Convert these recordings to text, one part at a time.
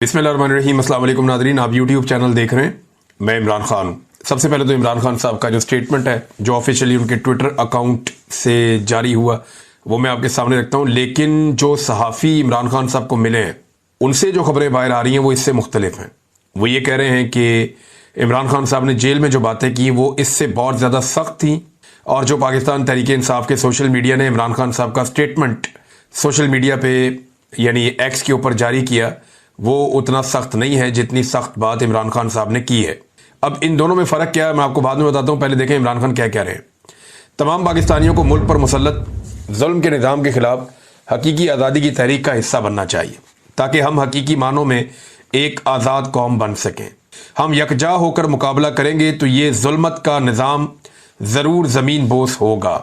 बिस्मिल्लाहिर्रहमानिर्रहीम। अस्सलाम वालेकुम नादरीन, आप यूट्यूब चैनल देख रहे हैं। मैं इमरान खान हूं। सबसे पहले तो इमरान खान साहब का जो स्टेटमेंट है जो ऑफिशियली उनके ट्विटर अकाउंट से जारी हुआ वो मैं आपके सामने रखता हूं, लेकिन जो सहाफ़ी इमरान खान साहब को मिले हैं उनसे जो खबरें बाहर आ रही हैं वो इससे मुख्तलिफ हैं। वो ये कह रहे हैं कि इमरान खान साहब ने जेल में जो बातें की वो इससे बहुत ज़्यादा सख्त थी, और जो पाकिस्तान तहरीक इंसाफ के सोशल मीडिया ने इमरान खान साहब का स्टेटमेंट सोशल मीडिया पे यानी एक्स के ऊपर जारी किया वो उतना सख्त नहीं है जितनी सख्त बात इमरान खान साहब ने की है। अब इन दोनों में फ़र्क क्या है मैं आपको बाद में बताता हूँ। पहले देखें इमरान खान क्या कह रहे हैं। तमाम पाकिस्तानियों को मुल्क पर मुसल्लत जुल्म के निज़ाम के खिलाफ हकीकी आज़ादी की तहरीक का हिस्सा बनना चाहिए, ताकि हम हकीकी मानों में एक आज़ाद कौम बन सकें। हम यकजा होकर मुकाबला करेंगे तो ये जुल्मत का निज़ाम ज़रूर ज़मीन बोस होगा।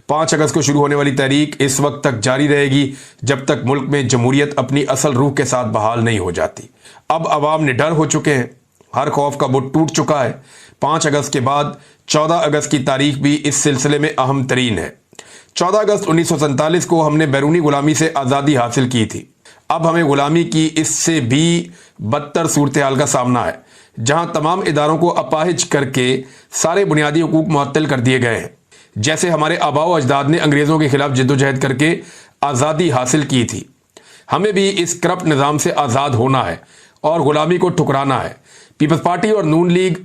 5 अगस्त को शुरू होने वाली तहरीक इस वक्त तक जारी रहेगी जब तक मुल्क में जमहूरियत अपनी असल रूह के साथ बहाल नहीं हो जाती। अब अवाम निडर हो चुके हैं, हर खौफ का बुत टूट चुका है। 5 अगस्त के बाद 14 अगस्त की तारीख भी इस सिलसिले में अहम तरीन है। 14 अगस्त 1947 को हमने बैरूनी गुलामी से आज़ादी हासिल की थी। अब हमें गुलामी की इससे भी बदतर सूरत हाल का सामना है, जहां तमाम इदारों को अपाहिज करके सारे बुनियादी हुकूक मुअत्तल कर दिए गए हैं। जैसे हमारे आबाओ अजदाद ने अंग्रेज़ों के खिलाफ जद्दोजहद करके आज़ादी हासिल की थी, हमें भी इस करप्ट निज़ाम से आज़ाद होना है और गुलामी को ठुकराना है। पीपल्स पार्टी और नून लीग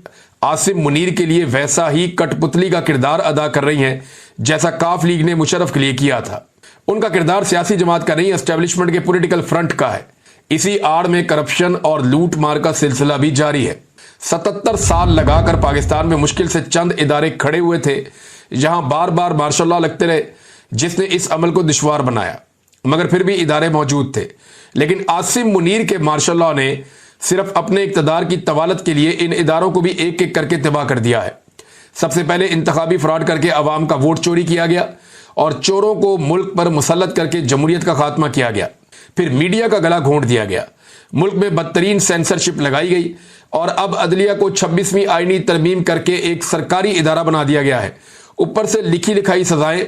आसिम मुनीर के लिए वैसा ही कठपुतली का किरदार अदा कर रही हैं जैसा काफ लीग ने मुशर्रफ के लिए किया था। उनका किरदार सियासी जमात का नहीं, एस्टेब्लिशमेंट के पॉलिटिकल फ्रंट का है। इसी आड़ में करप्शन और लूट मार का सिलसिला भी जारी है। 77 साल लगाकर पाकिस्तान में मुश्किल से चंद इदारे खड़े हुए थे जहां बार बार मार्शल लॉ लगते रहे, जिसने इस अमल को दुश्वार बनाया, मगर फिर भी इदारे मौजूद थे। लेकिन आसिम मुनीर के मार्शल लॉ ने सिर्फ अपने इक़्तिदार की तवालत के लिए इन इदारों को भी एक एक करके तबाह कर दिया है। सबसे पहले इंतखाबी फ्रॉड करके अवाम का वोट चोरी किया गया और चोरों को मुल्क पर मुसल्लत करके जमहूरियत का खात्मा किया गया। फिर मीडिया का गला घोंट दिया गया, मुल्क में बदतरीन सेंसरशिप लगाई गई और अब अदलिया को 26वीं आईनी तरमीम करके एक सरकारी इदारा बना दिया गया है। ऊपर से लिखी लिखाई सजाएं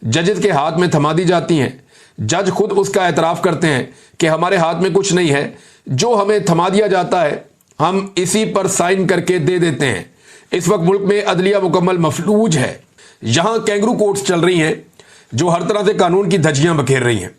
जजेस के हाथ में थमा दी जाती हैं। जज खुद उसका एतराफ़ करते हैं कि हमारे हाथ में कुछ नहीं है, जो हमें थमा दिया जाता है हम इसी पर साइन करके दे देते हैं। इस वक्त मुल्क में अदलिया मुकम्मल मफलूज है। यहां कैंगरू कोर्ट्स चल रही हैं जो हर तरह से कानून की धज्जियां बखेर रही हैं।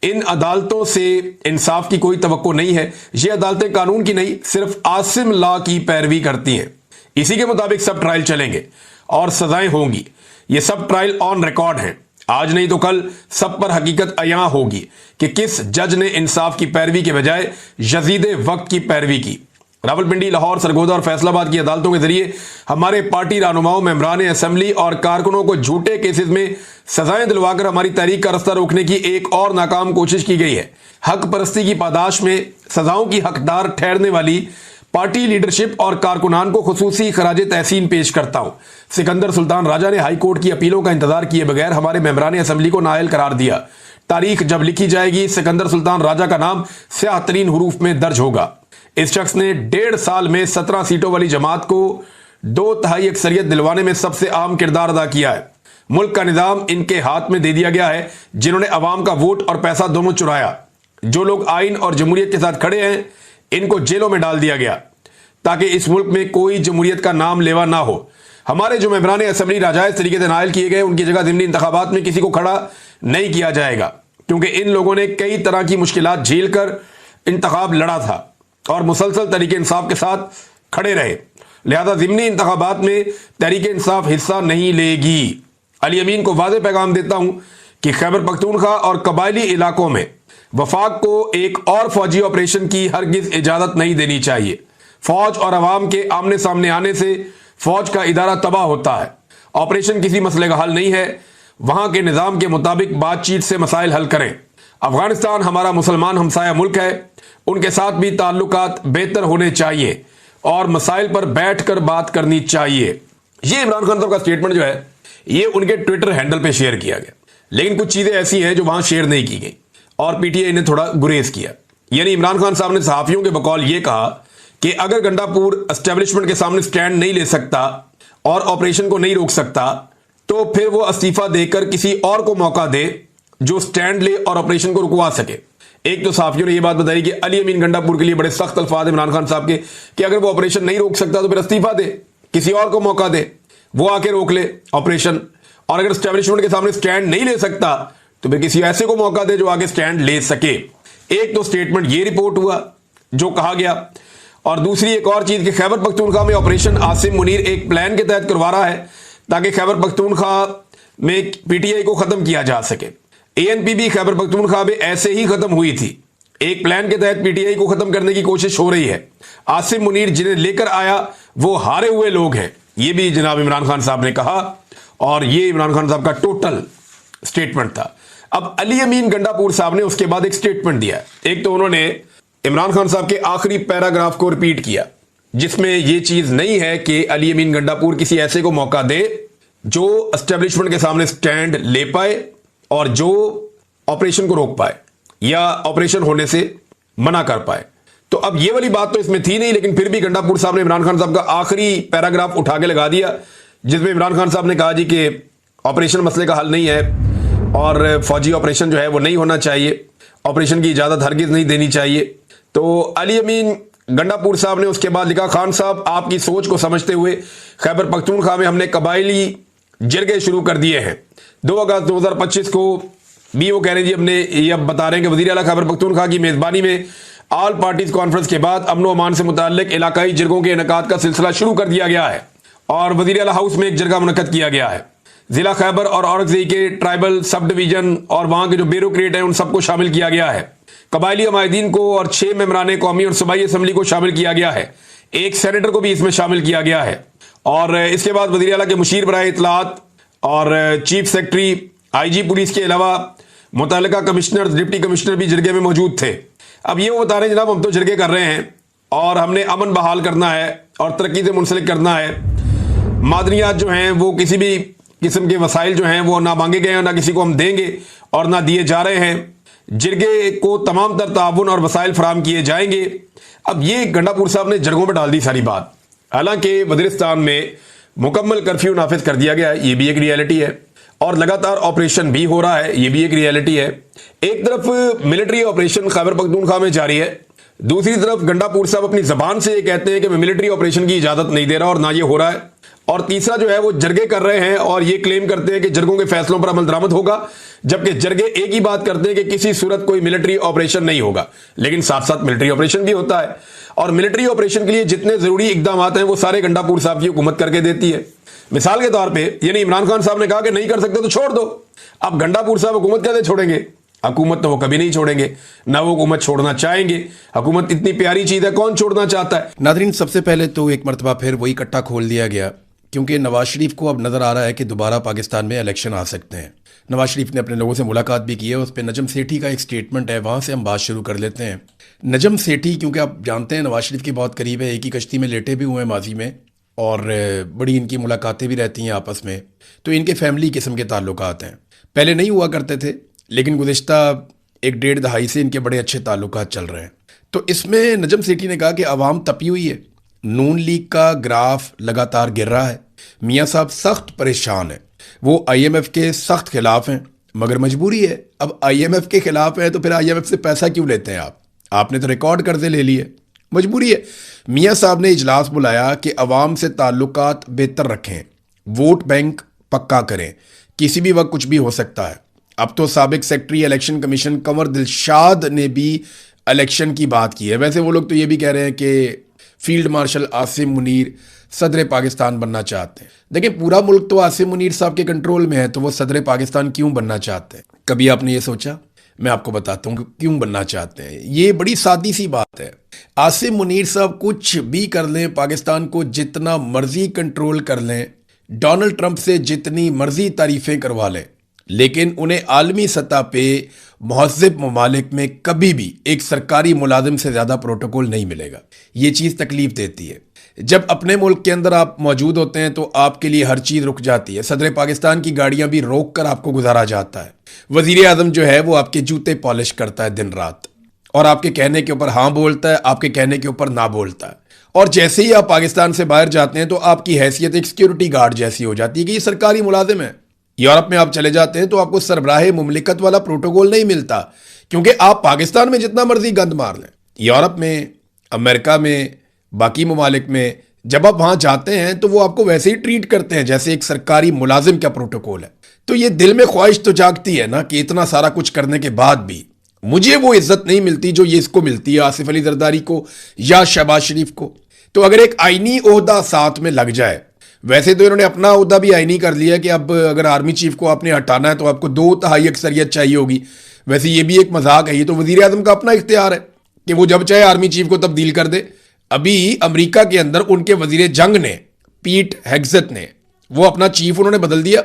इन अदालतों से इंसाफ की कोई तवक्को नहीं है। ये अदालतें कानून की नहीं, सिर्फ आसिम लॉ की पैरवी करती हैं। इसी के मुताबिक सब ट्रायल चलेंगे और सजाएं होंगी। ये सब ट्रायल ऑन रिकॉर्ड हैं। आज नहीं तो कल सब पर हकीकत अयां होगी कि किस जज ने इंसाफ की पैरवी के बजाय यजीद वक्त की पैरवी की। रावलपिंडी, लाहौर, सरगोदा और फैसलाबाद की अदालतों के जरिए हमारे पार्टी रहनुमाओं, मेंबरान असेंबली और कारकुनों को झूठे केसेस में सजाएं दिलवाकर हमारी तहरीक का रास्ता रोकने की एक और नाकाम कोशिश की गई है। हक परस्ती की पादाश में सजाओं की हकदार ठहरने वाली पार्टी लीडरशिप और कारकुनान को खुसूसी खराज तहसीन पेश करता हूं। सिकंदर सुल्तान राजा ने हाई कोर्ट की अपीलों का इंतजार किए बगैर हमारे मेंबरान असेंबली को नाअहल करार दिया। तारीख जब लिखी जाएगी सिकंदर सुल्तान राजा का नाम स्याह तरीन हरूफ में दर्ज होगा। इस शख्स ने 1.5 साल में 17 सीटों वाली जमात को 2/3 अक्सरियत दिलवाने में सबसे अहम किरदार अदा किया है। मुल्क का निजाम इनके हाथ में दे दिया गया है, जिन्होंने अवाम का वोट और पैसा दोनों चुराया। जो लोग आइन और जमहूरियत के साथ खड़े हैं इनको जेलों में डाल दिया गया ताकि इस मुल्क में कोई जमहूरियत का नाम लेवा ना हो। हमारे जो मेंबरान असेंबली नाजायज तरीके से नाअहल किए गए उनकी जगह ज़िमनी इंतखाबात में किसी को खड़ा नहीं किया जाएगा, क्योंकि इन लोगों ने कई तरह की मुश्किलात झेल कर इंतखाब लड़ा था और मुसलसल तरीके इंसाफ के साथ खड़े रहे। लिहाजा ज़िमनी इंतखाबात में तहरीक इंसाफ हिस्सा नहीं लेगी। अली अमीन को वाज़ेह पैगाम देता हूं कि खैबर पख्तूनख्वा और कबायली इलाकों में वफाक को एक और फौजी ऑपरेशन की हरगिज इजाजत नहीं देनी चाहिए। फौज और अवाम के आमने सामने आने से फौज का इदारा तबाह होता है। ऑपरेशन किसी मसले का हल नहीं है। वहां के निज़ाम के मुताबिक बातचीत से मसाइल हल करें। अफगानिस्तान हमारा मुसलमान हमसाया मुल्क है, उनके साथ भी ताल्लुकात बेहतर होने चाहिए और मसाइल पर बैठ कर बात करनी चाहिए। ये इमरान खान साहब का स्टेटमेंट जो है ये उनके ट्विटर हैंडल पे शेयर किया गया, लेकिन कुछ चीजें ऐसी हैं जो वहां शेयर नहीं की गई और पीटीआई ने थोड़ा गुरेज किया। यानी इमरान खान साहब ने सहाफियों के बकौल ये कहा कि अगर गंडापुर एस्टेब्लिशमेंट के सामने स्टैंड नहीं ले सकता और ऑपरेशन को नहीं रोक सकता तो फिर वो इस्तीफा देकर किसी और को मौका दे जो स्टैंड ले और ऑपरेशन को रुकवा सके। एक तो साफियों ने यह बात बताई कि अली अमीन गंडापुर के लिए बड़े सख्त अल्फाज इमरान खान साहब के कि अगर वो ऑपरेशन नहीं रोक सकता तो फिर इस्तीफा दे, किसी और को मौका दे, वो आके रोक ले ऑपरेशन। और अगर एस्टेब्लिशमेंट के सामने स्टैंड नहीं ले सकता तो फिर किसी ऐसे को मौका दे जो आगे स्टैंड ले सके। एक तो स्टेटमेंट ये रिपोर्ट हुआ जो कहा गया, और दूसरी एक और चीज कि खैबर पख्तूनख्वा में ऑपरेशन आसिम मुनीर एक प्लान के तहत करवा रहा है ताकि खैबर पख्तूनख्वा में पीटीआई को खत्म किया जा सके। एएनपी भी खैबर पख्तूनख्वा में ऐसे ही खत्म हुई थी, एक प्लान के तहत पीटीआई को खत्म करने की कोशिश हो रही है। आसिम मुनीर जिन्हें लेकर आया वो हारे हुए लोग हैं, ये भी जनाब इमरान खान साहब ने कहा, और ये इमरान खान साहब का टोटल स्टेटमेंट था। अब अली अमीन गंडापुर साहब ने उसके बाद एक स्टेटमेंट दिया। एक तो उन्होंने इमरान खान साहब के आखिरी पैराग्राफ को रिपीट किया जिसमें यह चीज नहीं है कि अली अमीन गंडापुर किसी ऐसे को मौका दे जो एस्टेब्लिशमेंट के सामने स्टैंड ले पाए और जो ऑपरेशन को रोक पाए या ऑपरेशन होने से मना कर पाए। तो अब ये वाली बात तो इसमें थी नहीं, लेकिन फिर भी गंडापुर साहब ने इमरान खान साहब का आखिरी पैराग्राफ उठा के लगा दिया जिसमें इमरान खान साहब ने कहा जी कि ऑपरेशन मसले का हल नहीं है और फौजी ऑपरेशन जो है वो नहीं होना चाहिए, ऑपरेशन की इजाजत हरगिज नहीं देनी चाहिए। तो अली अमीन गंडापुर साहब ने उसके बाद लिखा, खान साहब आपकी सोच को समझते हुए खैबर पख्तूनख्वा में हमने कबायली जरगे शुरू कर दिए हैं। 2 अगस्त 2025 को भी वो कह रहे हैं जी हमने ये अब बता रहे हैं कि वज़ीर आला खैबर पख्तूनख्वा की मेज़बानी में ऑल पार्टीज कॉन्फ्रेंस के बाद अमन व अमान से मुताल्लिक इलाकाई जरगों के इनेकाद का सिलसिला शुरू कर दिया गया है और वज़ीर आला हाउस में एक जरगा मुनक्कद किया गया है। जिला खैबर और औरंगज़ेब के ट्राइबल सब डिवीजन और वहां के जो ब्यूरोक्रेट हैं उन सबको शामिल किया गया है। कबायली अमायदीन को और 6 मेंबरान कौमी और सूबाई असम्बली को शामिल किया गया है, एक सेनेटर को भी इसमें शामिल किया गया है। और इसके बाद वज़ीर आला के मुशीर बराए इत्तलात और चीफ सेक्रेटरी आईजी पुलिस के अलावा मुतल्लिका कमिश्नर डिप्टी कमिश्नर भी जरगे में मौजूद थे। अब ये वो बता रहे हैं जनाब हम तो जरगे कर रहे हैं और हमने अमन बहाल करना है और तरक्की से मुंसलिक करना है। मादनियात जो हैं वो किसी भी किस्म के वसाइल जो हैं वो ना मांगे गए हैं, ना किसी को हम देंगे और ना दिए जा रहे हैं। जरगे को तमाम तर ताउन और वसाइल फराम किए जाएंगे। अब ये गंडापुर साहब ने जरगों में डाल दी सारी बात। हालांकि वज़ीरिस्तान में मुकम्मल कर्फ्यू नाफिज कर दिया गया है, ये भी एक रियलिटी है, और लगातार ऑपरेशन भी हो रहा है, ये भी एक रियलिटी है। एक तरफ मिलिट्री ऑपरेशन खैबर पख्तूनख्वा में जारी है, दूसरी तरफ गंडापुर साहब अपनी जबान से ये कहते हैं कि मैं मिलिट्री ऑपरेशन की इजाजत नहीं दे रहा और ना ये हो रहा है, और तीसरा जो है वो जरगे कर रहे हैं और ये क्लेम करते हैं कि जरगों के फैसलों पर अमल दरामद होगा, जबकि जरगे एक ही बात करते हैं कि किसी सूरत कोई मिलिट्री ऑपरेशन नहीं होगा। लेकिन साथ साथ मिलिट्री ऑपरेशन भी होता है और मिलिट्री ऑपरेशन के लिए जितने जरूरी इकदाम हैं वो सारे गंडापुर साहब की हुकूमत करके देती है। मिसाल के तौर पे यानी इमरान खान साहब ने कहा कि नहीं कर सकते तो छोड़ दो। अब गंडापुर साहब हुकूमत कैसे छोड़ेंगे? हुकूमत तो वो कभी नहीं छोड़ेंगे, ना वो हुकूमत छोड़ना चाहेंगे। हुकूमत इतनी प्यारी चीज है, कौन छोड़ना चाहता है? नादरीन, सबसे पहले तो एक मरतबा फिर वही कट्टा खोल दिया गया क्योंकि नवाज शरीफ को अब नजर आ रहा है कि दोबारा पाकिस्तान में इलेक्शन आ सकते हैं। नवाज शरीफ ने अपने लोगों से मुलाकात भी की है, उस पर नजम सेठी का एक स्टेटमेंट है, वहां से हम बात शुरू कर लेते हैं। नजम सेठी क्योंकि आप जानते हैं नवाज शरीफ के बहुत करीब है, एक ही कश्ती में लेटे भी हुए हैं माजी में और बड़ी इनकी मुलाकातें भी रहती हैं आपस में, तो इनके फैमिली किस्म के ताल्लुकात हैं। पहले नहीं हुआ करते थे लेकिन गुज़िश्ता 1-1.5 दहाई से इनके बड़े अच्छे ताल्लुकात चल रहे हैं। तो इसमें नजम सेठी ने कहा कि अवाम तपी हुई है, नून लीग का ग्राफ लगातार गिर रहा है, मियाँ साहब सख्त परेशान है, वो IMF के सख्त खिलाफ हैं मगर मजबूरी है। अब IMF के खिलाफ है तो फिर IMF से पैसा क्यों लेते हैं आपने तो रिकॉर्ड कर्जे ले लिए, मजबूरी है। मियाँ साहब ने इजलास बुलाया कि अवाम से ताल्लुकात बेहतर रखें, वोट बैंक पक्का करें, किसी भी वक्त कुछ भी हो सकता है। अब तो साबिक secretary election commission Kanwar Dilshad ने भी इलेक्शन की बात की है। वैसे वो लोग तो ये भी कह रहे हैं कि फील्ड मार्शल आसिम मुनीर सदर पाकिस्तान बनना चाहते हैं। देखिए, पूरा मुल्क तो आसिम मुनीर साहब के कंट्रोल में है, तो वो सदर पाकिस्तान क्यों बनना चाहते हैं? कभी आपने ये सोचा? मैं आपको बताता हूँ कि क्यों बनना चाहते हैं। ये बड़ी सादी सी बात है। आसिम मुनीर साहब कुछ भी कर लें, पाकिस्तान को जितना मर्जी कंट्रोल कर लें, डोनाल्ड ट्रंप से जितनी मर्जी तारीफें करवा लें, लेकिन उन्हें आलमी सतह पे महज़िब ममालिक में कभी भी एक सरकारी मुलाजिम से ज़्यादा प्रोटोकॉल नहीं मिलेगा। ये चीज़ तकलीफ देती है। जब अपने मुल्क के अंदर आप मौजूद होते हैं तो आपके लिए हर चीज़ रुक जाती है। सदर पाकिस्तान की गाड़ियां भी रोक कर आपको गुजारा जाता है। वज़ीर आज़म जो है वो आपके जूते पॉलिश करता है दिन रात और आपके कहने के ऊपर हाँ बोलता है, आपके कहने के ऊपर ना बोलता है। और जैसे ही आप पाकिस्तान से बाहर जाते हैं तो आपकी हैसियत एक सिक्योरिटी गार्ड जैसी हो जाती है कि ये सरकारी मुलाजिम है। यूरोप में आप चले जाते हैं तो आपको सरबराह मुमलिकत वाला प्रोटोकॉल नहीं मिलता क्योंकि आप पाकिस्तान में जितना मर्जी गंद मार लें, यूरोप में, अमेरिका में, बाकी ममालिक में, जब आप वहां जाते हैं तो वो आपको वैसे ही ट्रीट करते हैं जैसे एक सरकारी मुलाजिम का प्रोटोकॉल है। तो ये दिल में ख्वाहिश तो जागती है ना कि इतना सारा कुछ करने के बाद भी मुझे वो इज्जत नहीं मिलती जो ये इसको मिलती है, आसिफ अली जरदारी को या शहबाज शरीफ को। तो अगर एक आईनी ओहदा साथ में लग जाए, वैसे तो इन्होंने अपना ओहदा भी आईनी कर लिया कि अब अगर आर्मी चीफ को आपने हटाना है तो आपको 2/3 अक्सरियत चाहिए होगी। वैसे ये भी एक मजाक है, ये तो वजीर आजम का अपना इख्तियार है कि वो जब चाहे आर्मी चीफ को तब्दील कर दे। अभी अमेरिका के अंदर उनके वजीर जंग ने, पीट हेग्सेथ ने, वो अपना चीफ उन्होंने बदल दिया।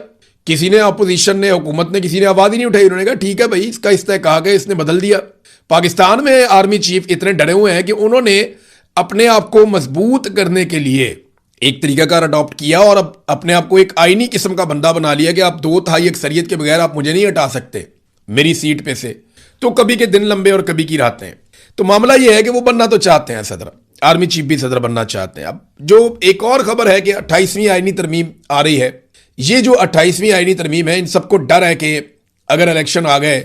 किसी ने, अपोजिशन ने, हुकूमत ने, किसी ने आवाज ही नहीं उठाई। उन्होंने कहा ठीक है भाई, इसका इस्तेहकाक है, इसने बदल दिया। पाकिस्तान में आर्मी चीफ इतने डरे हुए हैं कि उन्होंने अपने आप को मजबूत करने के लिए एक तरीकाकार अडॉप्ट किया और अब अपने आप को एक आईनी किस्म का बंदा बना लिया कि आप 2/3 अक्सरियत के बगैर आप मुझे नहीं हटा सकते मेरी सीट पे से। तो कभी के दिन लंबे और कभी की रातें। तो मामला यह है कि वो बनना तो चाहते हैं सदर, आर्मी चीफ भी सदर बनना चाहते हैं। अब जो एक और खबर है कि 28वीं आईनी तरमीम आ रही है। ये जो 28वीं आईनी तरमीम है, इन सबको डर है कि अगर इलेक्शन आ गए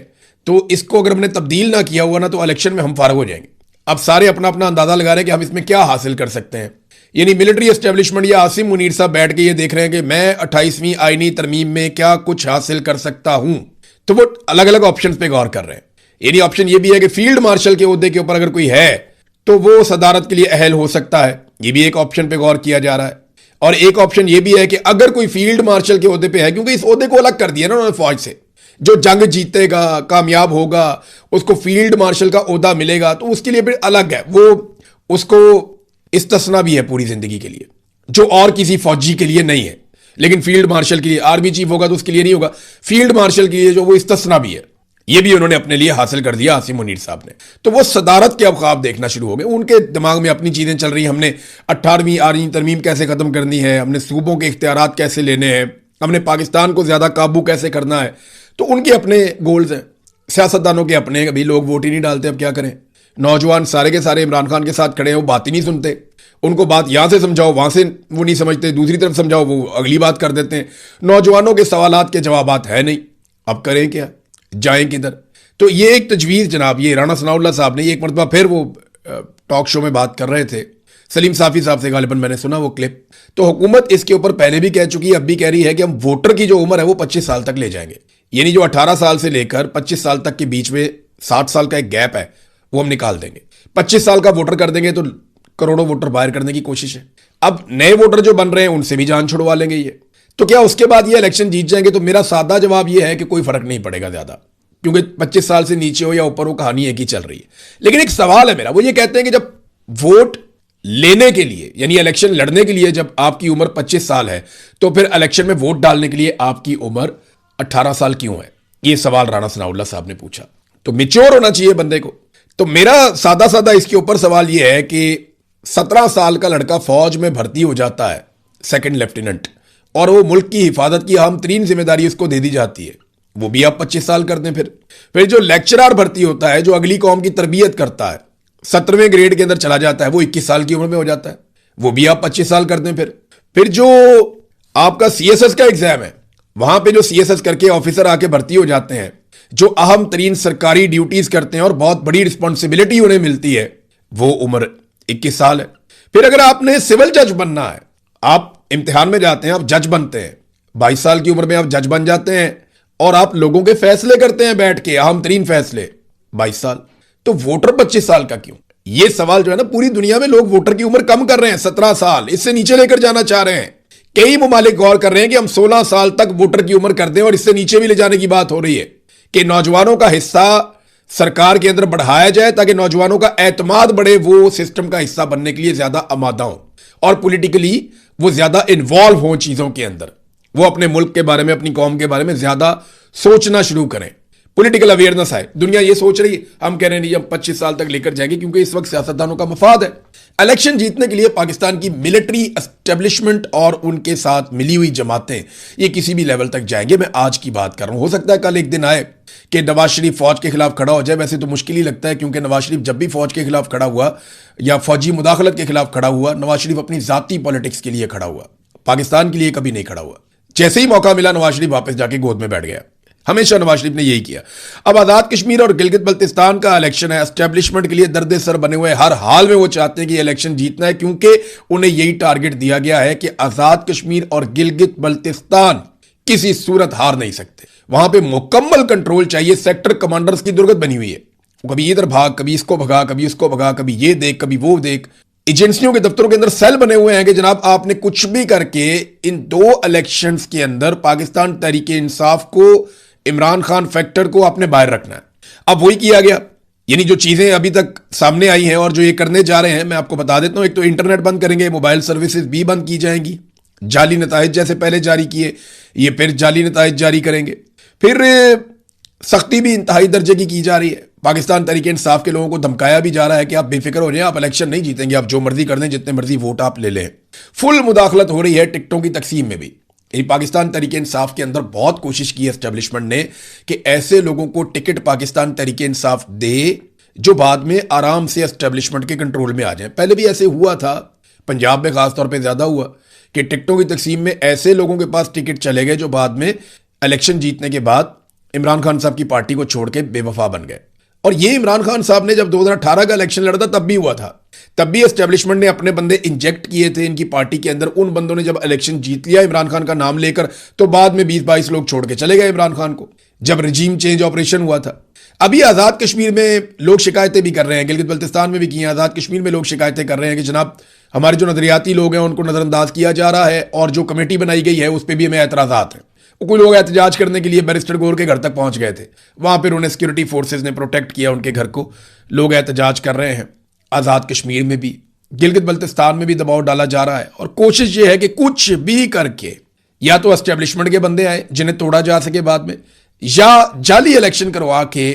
तो इसको अगर हमने तब्दील ना किया हुआ ना तो इलेक्शन में हम फारग हो जाएंगे। अब सारे अपना अपना अंदाजा लगा रहे हैं कि हम इसमें क्या हासिल कर सकते हैं। यानी मिलिट्री एस्टेब्लिशमेंट या आसिम मुनीर साहब बैठ के ये देख रहे हैं कि मैं 28वीं आईनी तरमीम में क्या कुछ हासिल कर सकता हूं। तो वो अलग अलग ऑप्शन पे गौर कर रहे हैं। यानी ऑप्शन ये भी है कि फील्ड मार्शल के ओहदे के ऊपर अगर कोई है तो वो सदारत के लिए अहल हो सकता है। ये भी एक ऑप्शन पे गौर किया जा रहा है। और एक ऑप्शन ये भी है कि अगर कोई फील्ड मार्शल के ओहदे पे है, क्योंकि इस ओहदे को अलग कर दिया ना उन्होंने फौज से, जो जंग जीतेगा, कामयाब होगा, उसको फील्ड मार्शल का ओहदा मिलेगा, तो उसके लिए फिर अलग है, वो उसको इस्तिस्ना भी है पूरी जिंदगी के लिए, जो और किसी फौजी के लिए नहीं है। लेकिन फील्ड मार्शल के लिए, आर्मी चीफ होगा तो उसके लिए नहीं होगा, फील्ड मार्शल के लिए जो वो इस्तिस्ना भी है। ये भी उन्होंने अपने लिए हासिल कर दिया आसिम मुनीर साहब ने। तो वो सदारत के अब ख्वाब देखना शुरू हो गए। उनके दिमाग में अपनी चीजें चल रही हैं। हमने 18वीं आईनी तरमीम कैसे खत्म करनी है, हमने सूबों के इख्तियारात कैसे लेने हैं, हमने पाकिस्तान को ज्यादा काबू कैसे करना है। तो उनके अपने गोल्स हैं, सियासतदानों के अपने। अभी लोग वोट ही नहीं डालते, अब क्या करें। नौजवान सारे के सारे इमरान खान के साथ खड़े हैं, वो बात ही नहीं सुनते। उनको बात यहां से समझाओ, वहां से वो नहीं समझते, दूसरी तरफ समझाओ, वो अगली बात कर देते हैं। नौजवानों के सवालात के जवाबात है नहीं। अब करें क्या, जाएं किधर। तो ये एक तजवीज़ जनाब, ये राणा सनाउल्लाह साहब ने एक मरतबा फिर वो टॉक शो में बात कर रहे थे, सलीम साफ़ी साहब से गालिबन मैंने सुना वो क्लिप। तो हुकूमत इसके ऊपर पहले भी कह चुकी है, अब भी कह रही है कि हम वोटर की जो उम्र है वो 25 साल तक ले जाएंगे। यानी जो 18 साल से लेकर 25 साल तक के बीच में 60 साल का एक गैप है वो हम निकाल देंगे। 25 साल का वोटर कर देंगे तो करोड़ों वोटर बाहर करने की कोशिश है। अब नए वोटर जो बन रहे हैं उनसे भी जान छुड़वा लेंगे ये। तो क्या उसके बाद ये इलेक्शन जीत जाएंगे? तो मेरा सादा जवाब ये है कि कोई फर्क नहीं पड़ेगा ज्यादा, क्योंकि 25 साल से नीचे हो या ऊपर हो, कहानी एक ही चल रही है। लेकिन एक सवाल है मेरा, वो ये कहते हैं कि जब वोट लेने के लिए यानी इलेक्शन लड़ने के लिए जब आपकी उम्र 25 साल है तो फिर इलेक्शन में वोट डालने के लिए आपकी उम्र 18 साल क्यों है? ये सवाल राणा सनाउल्लाह साहब ने पूछा। तो मिच्योर होना चाहिए बंदे को। तो मेरा सादा सादा इसके ऊपर सवाल यह है कि 17 साल का लड़का फौज में भर्ती हो जाता है, सेकंड लेफ्टिनेंट, और वो मुल्क की हिफाजत की अहम तरीन जिम्मेदारी उसको दे दी जाती है, वो भी आप 25 साल कर दें। फिर जो लेक्चरर भर्ती होता है, जो अगली कौम की तरबियत करता है, 17वें ग्रेड के अंदर चला जाता है, वो 21 साल की उम्र में हो जाता है, वो भी आप 25 साल कर दें। फिर जो आपका CSS का एग्जाम है, वहां पे जो CSS करके ऑफिसर आके भर्ती हो जाते हैं, जो अहम तरीन सरकारी ड्यूटीज करते हैं और बहुत बड़ी रिस्पॉन्सिबिलिटी उन्हें मिलती है, वो उम्र 21 साल है। फिर अगर आपने सिविल जज बनना है, आप इम्तिहान में जाते हैं, आप जज बनते हैं, 22 साल की उम्र में आप जज बन जाते हैं और आप लोगों के फैसले करते हैं बैठ के, अहम तरीन फैसले, 22 साल। तो वोटर 25 साल का क्यों? ये सवाल जो है ना, पूरी दुनिया में लोग वोटर की उम्र कम कर रहे हैं, 17 साल, इससे नीचे लेकर जाना चाह रहे हैं। कई ममालिक गौर कर रहे हैं कि हम 16 साल तक वोटर की उम्र कर दें, और इससे नीचे भी ले जाने की बात हो रही है कि नौजवानों का हिस्सा सरकार के अंदर बढ़ाया जाए ताकि नौजवानों का एतमाद बढ़े, वो सिस्टम का हिस्सा बनने के लिए ज्यादा आमादा हो और पॉलिटिकली वो ज्यादा इन्वॉल्व हो चीजों के अंदर, वो अपने मुल्क के बारे में, अपनी कौम के बारे में ज्यादा सोचना शुरू करें, पॉलिटिकल अवेयरनेस आए। दुनिया ये सोच रही है, हम कह रहे हैं नहीं, हम 25 साल तक लेकर जाएंगे, क्योंकि इस वक्त सियासतदानों का मफाद है। इलेक्शन जीतने के लिए पाकिस्तान की मिलिट्री एस्टेब्लिशमेंट और उनके साथ मिली हुई जमातें ये किसी भी लेवल तक जाएंगे। मैं आज की बात कर रहा हूं, हो सकता है कल एक दिन आए कि नवाज शरीफ फौज के खिलाफ खड़ा हो जाए। वैसे तो मुश्किल ही लगता है, क्योंकि नवाज शरीफ जब भी फौज के खिलाफ खड़ा हुआ या फौजी मुदाखलत के खिलाफ खड़ा हुआ, नवाज शरीफ अपनी जाती पॉलिटिक्स के लिए खड़ा हुआ, पाकिस्तान के लिए कभी नहीं खड़ा हुआ। जैसे ही मौका मिला, नवाज शरीफ वापस जाके गोद में बैठ गया। हमेशा नवाज शरीफ ने यही किया। अब आजाद कश्मीर और गिलगित बल्तिस्तान का इलेक्शन है, एस्टेब्लिशमेंट के लिए दर्द सर बने हुए, हर हाल में वो चाहते हैं कि इलेक्शन जीतना है, क्योंकि उन्हें यही टारगेट दिया गया है कि आजाद कश्मीर और गिलगित बल्तिस्तान किसी सूरत हार नहीं सकते। वहां पे मुकम्मल कंट्रोल चाहिए। सेक्टर कमांडर्स की दुर्गत बनी हुई है, कभी इधर भाग, कभी इसको भगा, कभी उसको भगा, कभी ये देख, कभी वो देख। एजेंसियों के दफ्तरों के अंदर सेल बने हुए हैं कि जनाब आपने कुछ भी करके इन 2 इलेक्शंस के अंदर पाकिस्तान तहरीक इंसाफ को, इमरान खान फैक्टर को आपने बाहर रखना है। अब वही किया गया। यानी जो चीजें अभी तक सामने आई हैं और जो ये करने जा रहे हैं, मैं आपको बता देता हूं। एक तो इंटरनेट बंद करेंगे, मोबाइल सर्विसेज भी बंद की जाएंगी, जाली नताइज जैसे पहले जारी किए ये फिर जाली नताइज जारी करेंगे। फिर सख्ती भी इंतहाई दर्जे की जा रही है। पाकिस्तान तहरीक इंसाफ के लोगों को धमकाया भी जा रहा है कि आप बेफिक्र हो जाएं, आप इलेक्शन नहीं जीतेंगे, आप जो मर्जी कर दें, जितने मर्जी वोट आप ले लें। फुल मुदाखलत हो रही है टिकटों की तकसीम में भी। पाकिस्तान तहरीक इंसाफ के अंदर बहुत कोशिश की है एस्टेब्लिशमेंट ने कि ऐसे लोगों को टिकट पाकिस्तान तहरीक इंसाफ दे जो बाद में आराम से एस्टेब्लिशमेंट के कंट्रोल में आ जाए। पहले भी ऐसे हुआ था, पंजाब में खासतौर पर ज्यादा हुआ कि टिकटों की तकसीम में ऐसे लोगों के पास टिकट चले गए जो बाद में इलेक्शन जीतने के बाद इमरान खान साहब की पार्टी को छोड़ के बेवफा बन गए। और ये इमरान खान साहब ने जब 2018 का इलेक्शन लड़ा था तब भी हुआ था। तब भी एस्टेब्लिशमेंट ने अपने बंदे इंजेक्ट किए थे इनकी पार्टी के अंदर। उन बंदों ने जब इलेक्शन जीत लिया इमरान खान का नाम लेकर, तो बाद में 20-22 लोग छोड़ के चले गए इमरान खान को, जब रजीम चेंज ऑपरेशन हुआ था। अभी आजाद कश्मीर में लोग शिकायतें भी कर रहे हैं, गिलगित बल्तिस्तान में भी की हैं, आजाद कश्मीर में लोग शिकायतें कर रहे हैं कि जनाब हमारे जो नजरियाती लोग हैं उनको नजरअंदाज किया जा रहा है, और जो कमेटी बनाई गई है उस पर भी हमें एतराजात हैं। कोई लोग एहतजाज करने के लिए बैरिस्टर गौर के घर तक पहुंच गए थे, वहां पर उन्हें सिक्योरिटी फोर्सेज ने प्रोटेक्ट किया उनके घर को। लोग एहतजाज कर रहे हैं। आजाद कश्मीर में भी, गिलगित बल्तिस्तान में भी दबाव डाला जा रहा है, और कोशिश यह है कि कुछ भी करके या तो एस्टेब्लिशमेंट के बंदे आए जिन्हें तोड़ा जा सके बाद में, या जाली इलेक्शन करवा के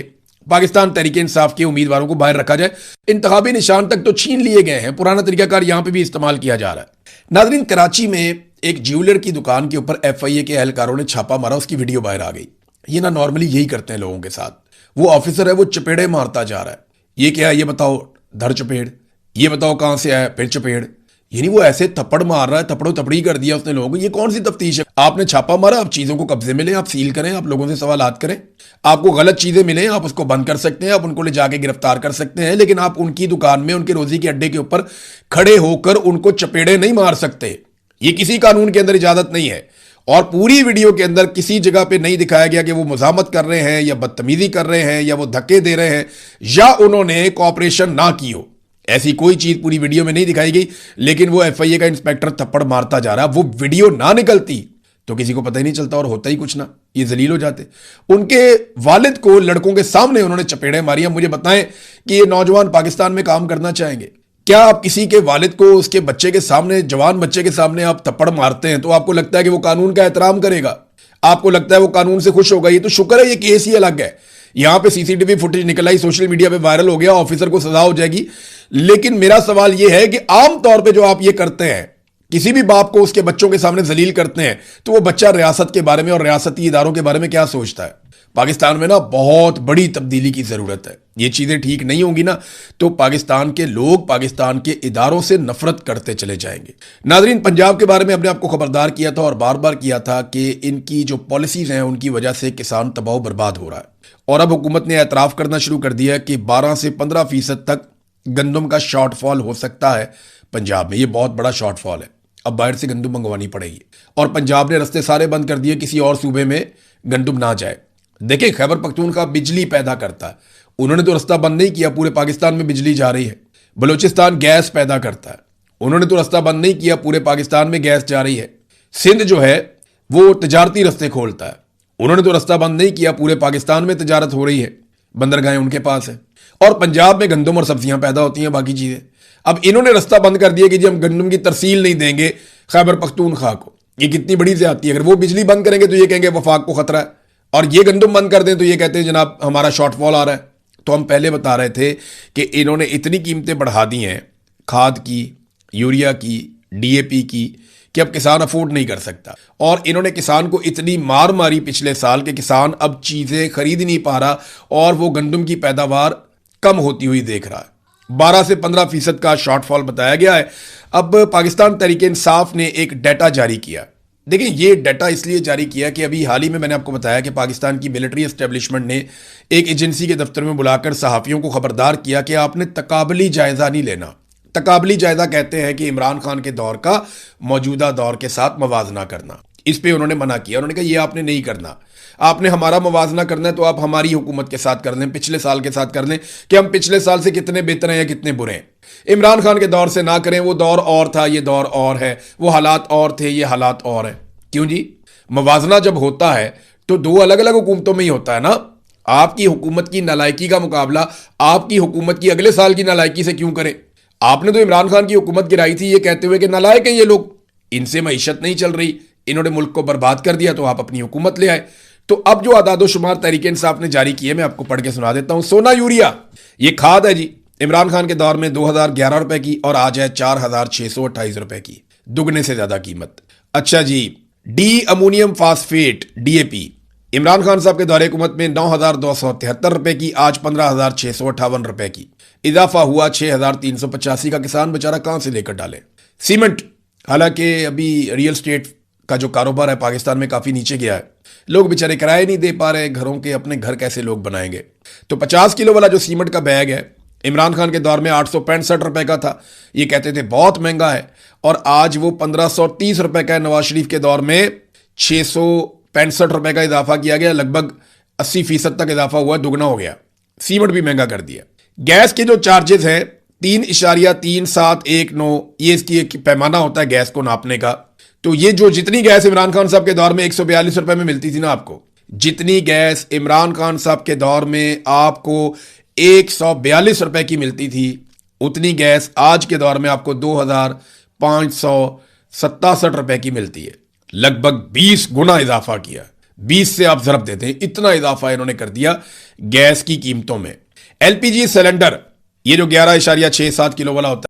पाकिस्तान तहरीक इंसाफ के उम्मीदवारों को बाहर रखा जाए। इंतखाबी निशान तक तो छीन लिए गए हैं, पुराना तरीकाकार यहां पे भी इस्तेमाल किया जा रहा है। नाज़रीन, कराची में एक ज्वेलर की दुकान के ऊपर FIA के एहलकारों ने छापा मारा, उसकी वीडियो बाहर आ गई। ये ना नॉर्मली यही करते हैं लोगों के साथ। वो ऑफिसर है, वो चपेड़े मारता जा रहा है। ये क्या है, ये बताओ, धर चपेड़, ये बताओ कहां से आया, फिर चपेड़। यानी वो ऐसे थप्पड़ मार रहा है, थप्पड़ो थपड़ी कर दिया उसने लोगों को। ये कौन सी तफ्तीश है? आपने छापा मारा, आप चीजों को कब्जे में लें, आप सील करें, आप लोगों से सवालात करें। आपको गलत चीजें मिलें, आप उसको बंद कर सकते हैं, आप उनको ले जाके गिरफ्तार कर सकते हैं, लेकिन आप उनकी दुकान में, उनके रोजी के अड्डे के ऊपर खड़े होकर उनको चपेड़े नहीं मार सकते। ये किसी कानून के अंदर इजाजत नहीं है। और पूरी वीडियो के अंदर किसी जगह पे नहीं दिखाया गया कि वो मुजामत कर रहे हैं या बदतमीजी कर रहे हैं या वो धक्के दे रहे हैं या उन्होंने कॉपरेशन ना की हो। ऐसी कोई चीज पूरी वीडियो में नहीं दिखाई गई, लेकिन वो FIA का इंस्पेक्टर थप्पड़ मारता जा रहा है। वो वीडियो ना निकलती तो किसी को पता ही नहीं चलता और होता ही कुछ ना, ये जलील हो जाते। उनके वालिद को लड़कों के सामने उन्होंने चपेड़े मारी। मुझे बताएं कि ये नौजवान पाकिस्तान में काम करना चाहेंगे? क्या आप किसी के वालिद को उसके बच्चे के सामने, जवान बच्चे के सामने आप थप्पड़ मारते हैं तो आपको लगता है कि वो कानून का एहतराम करेगा? आपको लगता है वो कानून से खुश होगा? ये तो शुक्र है ये केस ही अलग है। यहां पे CCTV फुटेज निकल आई, सोशल मीडिया पे वायरल हो गया, ऑफिसर को सजा हो जाएगी। लेकिन मेरा सवाल यह है कि आम तौर पे जो आप ये करते हैं, किसी भी बाप को उसके बच्चों के सामने जलील करते हैं, तो वो बच्चा रियासत के बारे में और रियासती इदारों के बारे में क्या सोचता है? पाकिस्तान में ना बहुत बड़ी तब्दीली की जरूरत है। ये चीजें ठीक नहीं होंगी ना तो पाकिस्तान के लोग पाकिस्तान के इदारों से नफरत करते चले जाएंगे। नाजरीन, पंजाब के बारे में अपने आपको खबरदार किया था और बार बार किया था कि इनकी जो पॉलिसीज हैं उनकी वजह से किसान तबाह बर्बाद हो रहा है। और अब हुकूमत ने एतराफ करना शुरू कर दिया कि 12 से 15% तक गंदम का शॉर्टफॉल हो सकता है पंजाब में। ये बहुत बड़ा शॉर्टफॉल है। अब बाहर से गंदम मंगवानी पड़ेगी और पंजाब ने रास्ते सारे बंद कर दिए, किसी और सूबे में गंदम ना जाए। देखिए, खैबर पख्तूनख्वा बिजली पैदा करता है, उन्होंने तो रास्ता बंद नहीं किया, पूरे पाकिस्तान में बिजली जा रही है। बलूचिस्तान गैस पैदा करता है, उन्होंने तो रास्ता बंद नहीं किया, पूरे पाकिस्तान में गैस जा रही है। सिंध जो है वो तजारती रास्ते खोलता है, उन्होंने तो रास्ता बंद नहीं किया, पूरे पाकिस्तान में तजारत हो रही है, बंदरगाहें उनके पास है। और पंजाब में गंदम और सब्जियां पैदा होती हैं, बाकी चीजें। अब इन्होंने रास्ता बंद कर दिया कि जी हम गंदम की तरसील नहीं देंगे खैबर पख्तूनख्वा को। ये कितनी बड़ी ज्यादती है। अगर वो बिजली बंद करेंगे तो ये कहेंगे वफाक को खतरा है, और ये गंदम बंद कर दें तो ये कहते हैं जनाब हमारा शॉर्टफॉल आ रहा है। तो हम पहले बता रहे थे कि इन्होंने इतनी कीमतें बढ़ा दी हैं खाद की, यूरिया की, DAP की, कि अब किसान अफोर्ड नहीं कर सकता। और इन्होंने किसान को इतनी मार मारी पिछले साल कि किसान अब चीजें खरीद नहीं पा रहा और वो गंदम की पैदावार कम होती हुई देख रहा है। 12 से 15% का शॉर्टफॉल बताया गया है। अब पाकिस्तान तहरीक इंसाफ ने एक डाटा जारी किया देखिए, ये डाटा इसलिए जारी किया कि अभी हाल ही में मैंने आपको बताया कि पाकिस्तान की मिलिट्री एस्टेब्लिशमेंट ने एक एजेंसी के दफ्तर में बुलाकर सहाफ़ियों को खबरदार किया कि आपने तकाबली जायज़ा नहीं लेना। तकाबली जायज़ा कहते हैं कि इमरान खान के दौर का मौजूदा दौर के साथ मवाजना करना। इस पे उन्होंने मना किया। उन्होंने कहा ये आपने नहीं करना, आपने हमारा मवाजना करना है तो आप हमारी हुकूमत के साथ कर लें, पिछले साल के साथ कर लें कि हम पिछले साल से कितने बेहतर हैं या कितने बुरे हैं। इमरान खान के दौर से ना करें, वो दौर और था, ये दौर और है, वो हालात और थे, ये हालात और हैं। क्यों जी? मवाजना जब होता है तो दो अलग अलग हुकूमतों में ही होता है ना। आपकी हुकूमत की नालायकी का मुकाबला आपकी हुकूमत की अगले साल की नालायकी से क्यों करें? आपने तो इमरान खान की हुकूमत गिराई थी ये कहते हुए कि नालायक हैं ये लोग, इनसे मईशत नहीं चल रही, इन्होंने मुल्क को बर्बाद कर दिया, तो आप अपनी हुकूमत ले आए। तो अब जो आदादो शुमार तहरीक इंसाफ ने जारी किए मैं आपको पढ़ के सुना देता हूं। सोना यूरिया ये खाद है जी, इमरान खान के दौर में 2011 रुपए की और आज है 4628 रुपए की, दुगने से ज्यादा कीमत। अच्छा जी, di ammonium phosphate DAP Imran Khan साहब के दौरे हुकूमत में 9273 रुपए की, आज 15658 रुपए की, इजाफा हुआ 6385 का। किसान बेचारा कहां से लेकर डाले? सीमेंट, हालांकि अभी रियल स्टेट का जो कारोबार है पाकिस्तान में काफी नीचे गया है, लोग बेचारे किराए नहीं दे पा रहे घरों के, अपने घर कैसे लोग बनाएंगे? तो 50 किलो वाला जो सीमेंट का बैग है इमरान खान के दौर में 865 रुपए का था, ये कहते थे बहुत महंगा है, और आज वो 1530 रुपए का है। नवाज शरीफ के दौर में 665 रुपए का इजाफा किया गया, लगभग 80% तक इजाफा हुआ, दुगना हो गया। सीमेंट भी महंगा कर दिया। गैस के जो चार्जेस हैं 3.3719, ये इसकी एक पैमाना होता है गैस को नापने का। तो ये जो जितनी गैस इमरान खान साहब के दौर में 142 रुपए में मिलती थी ना आपको, जितनी गैस इमरान खान साहब के दौर में आपको 142 रुपए की मिलती थी, उतनी गैस आज के दौर में आपको 2567 रुपए की मिलती है। लगभग 20 गुना इजाफा किया। 20 से आप जरब देते हैं, इतना इजाफा इन्होंने कर दिया गैस की कीमतों में। एलपीजी सिलेंडर ये जो 11.67 किलो वाला होता है